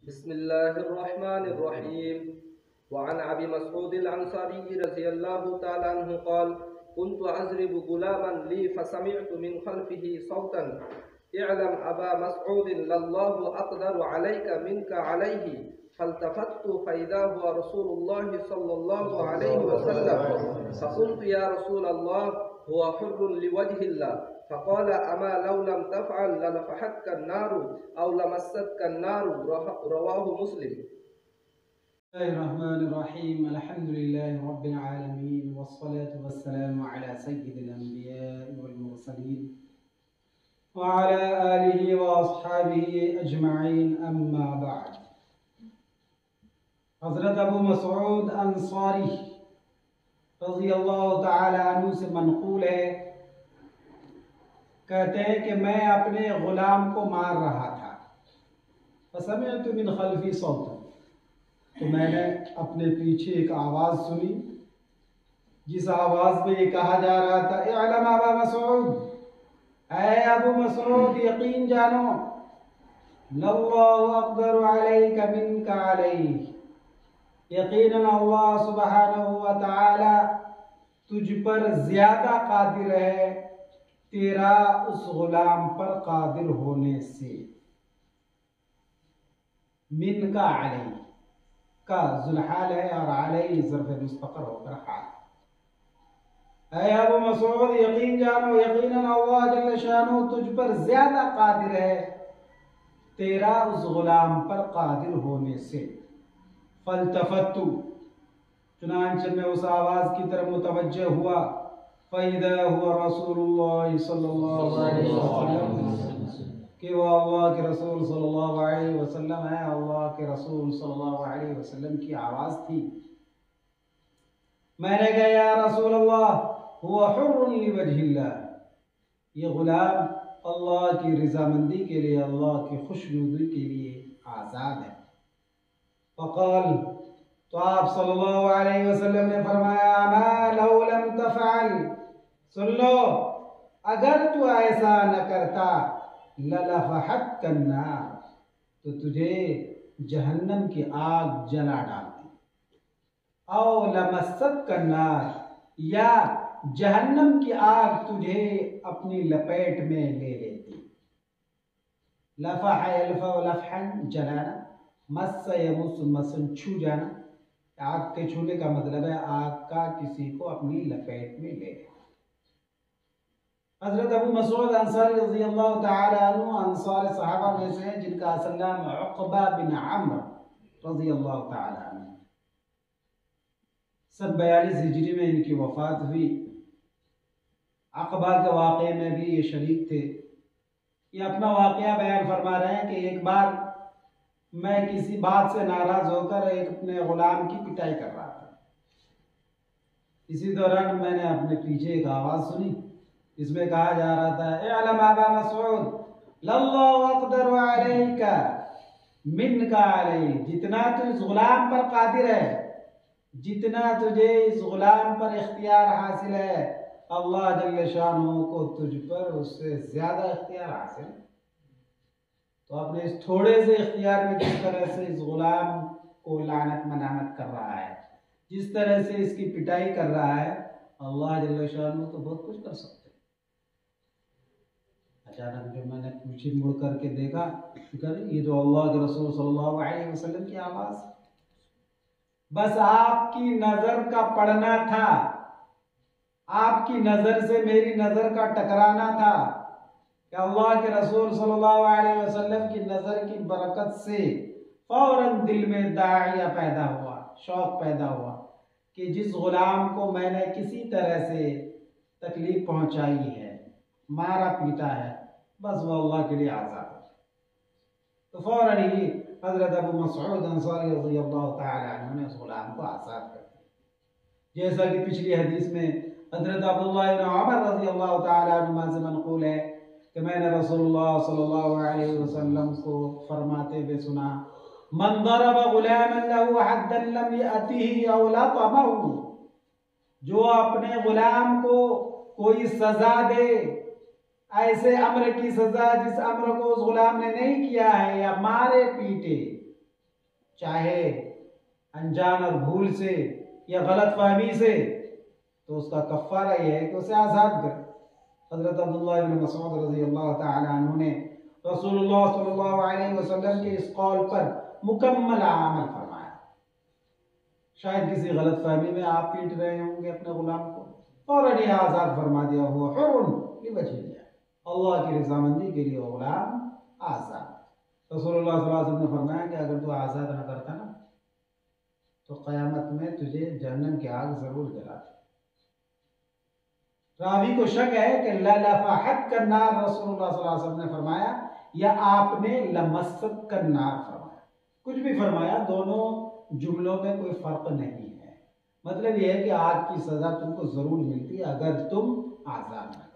بسم الله الرحمن الرحيم. وعن أبي مسعود الأنصاري رضي الله تعالى عنه قال: كنت أضرب غلاما لي فسمعت من خلفه صوتا: اعلم أبا مسعود لله أقدر عليك منك عليه. فالتفت فإذا هو رسول الله صلى الله عليه وسلم، فقلت: يا رسول الله، هو حر لوجه الله. فقال: أما لو لم تفعل لنفحتك النار أو لمستك النار. رواه مسلم. بسم الله الرحمن الرحيم. الحمد لله رب العالمين، والصلاة والسلام على سيد الأنبياء والمرسلين وعلى آله وأصحابه أجمعين، أما بعد. حضرت ابو مسعود انصاری رضی اللہ تعالی عنہ سے منقول ہے، کہتے ہیں کہ میں اپنے غلام کو مار رہا تھا، فسمعت من خلفی صوتا، تو میں نے اپنے پیچھے ایک آواز سنی جس آواز میں یہ کہا جا رہا تھا: اعلم ابا مسعود، اے ابو مسعود یقین جانو، للہ اقدر علیک منک علیہ، یقیناً اللہ سبحانہ و تعالی تجھ پر زیادہ قادر ہے تیرا اس غلام پر قادر ہونے سے۔ من کا علیہ کا ذوالحال ہے اور علیہ ظرف مستقر ہو کر حال۔ اے ابو مسعود یقین جانو، یقیناً اللہ جل شانہ تجھ پر زیادہ قادر ہے تیرا اس غلام پر قادر ہونے سے۔ فالتفت، چنانچہ میں اس آواز کی طرف متوجہ ہوا، فَإِذَا هُوَ رَسُولُ اللَّهِ صلی اللہ علیہ وسلم، کہ وہ اللہ کے رسول صلی اللہ علیہ وسلم ہے، اللہ کے رسول صلی اللہ علیہ وسلم کی آواز تھی۔ میں نے کہا: یا رسول اللہ، هو حر لوجہ اللہ، یہ غلام اللہ کی رضامندی کے لیے، اللہ کی خوشنودی کے لیے آزاد ہے۔ فقال، تو آپ صلی اللہ علیہ وسلم نے فرمایا: اما لو لم تفعل، سن لو اگر تو ایسا نہ کرتا، للفحتک النار، تو تجھے جہنم کی آگ جلا ڈالتی، او لمستک النار، یا جہنم کی آگ تجھے اپنی لپیٹ میں لے لیتی۔ لفح یلفح لفحا، جلانا، مس یمس مسن، چھو جانا، آگ کے چھونے کا مطلب ہے آگ کا کسی کو اپنی لپیٹ میں لے لینا۔ حضرت ابو مسعود انصاری رضی اللہ تعالی عنہ انصار صحابہ میں سے ہیں جن کا اصل نام عقبہ بن عمرو رضی اللہ تعالی عنہ۔ 42 ہجری میں ان کی وفات ہوئی۔ عقبہ کے واقعے میں بھی یہ شریک تھے۔ یہ اپنا واقعہ بیان فرما رہے ہیں کہ ایک بار میں کسی بات سے ناراض ہو کر ایک اپنے غلام کی پٹائی کر رہا تھا۔ اسی دوران میں نے اپنے پیچھے ایک آواز سنی جس میں کہا جا رہا تھا: اعلم ابا مسعود للہ اقدر علیک منک علیہ، جتنا تو اس غلام پر قادر ہے، جتنا تجھے اس غلام پر اختیار حاصل ہے، اللہ جل شانہ کو تجھ پر اس سے زیادہ اختیار حاصل ہے۔ تو اپنے اس تھوڑے سے اختیار میں جس طرح سے اس غلام کو لعنت ملامت کر رہا ہے، جس طرح سے اس کی پٹائی کر رہا ہے، اللہ جل شانہ تو بہت کچھ کر سکتے ہیں۔ اچانک جو میں نے پیچھے مڑ کر کے دیکھا کہ یہ تو اللہ کے رسول صلی اللہ علیہ وسلم کی آواز، بس آپ کی نظر کا پڑنا تھا، آپ کی نظر سے میری نظر کا ٹکرانا تھا کہ اللہ کے رسول صلی اللہ علیہ وسلم کی نظر کی برکت سے فوراً دل میں داعیہ پیدا ہوا، شوق پیدا ہوا کہ جس غلام کو میں نے کسی طرح سے تکلیف پہنچائی ہے، مارا پیٹا ہے، بس وہ اللہ کے لیے آزاد ہے۔ تو فوراً ہی حضرت ابو مسعود انصاری رضی اللہ تعالی عنہ نے اس غلام کو آزاد کر دیا۔ جیسا کہ پچھلی حدیث میں حضرت عبداللہ بن عمر رضی اللہ تعالی عنہ سے منقول ہے کہ میں نے رسول اللہ صلی اللہ علیہ وسلم کو فرماتے ہوئے سنا: من ضرب غلاما له حدا لم يأته او لطمه، جو اپنے غلام کو کوئی سزا دے، ایسے امر کی سزا جس امر کو اس غلام نے نہیں کیا ہے، یا مارے پیٹے، چاہے انجان اور بھول سے یا غلط فہمی سے، تو اس کا کفارہ یہ ہے کہ اسے آزاد کرے۔ حضرت عبداللہ بن مسعود رضی اللہ تعالی عنہ نے رسول اللہ صلی اللہ علیہ وسلم کے اس قول پر مکمل عمل فرمایا۔ شاید کسی غلط فہمی میں آپ پیٹ رہے ہوں گے اپنے غلام کو، فوراً یہ آزاد فرما دیا ہوا حر لوجہ اللہ، اللہ کی رضامندی کے لیے غلام آزاد۔ رسول اللہ صلی اللہ علیہ وسلم نے فرمایا کہ اگر تو آزاد نہ کرتا نا تو قیامت میں تجھے جہنم کی آگ ضرور جلاتی۔ راوی کو شک ہے کہ لَلَفَحَتْ النَّارُ رسول اللہ صلی اللہ علیہ وسلم نے فرمایا یا آپ نے لَمَسَّتْ النَّارُ فرمایا، کچھ بھی فرمایا، دونوں جملوں میں کوئی فرق نہیں ہے۔ مطلب یہ ہے کہ آگ کی سزا تم کو ضرور ملتی ہے اگر تم آزاد نہ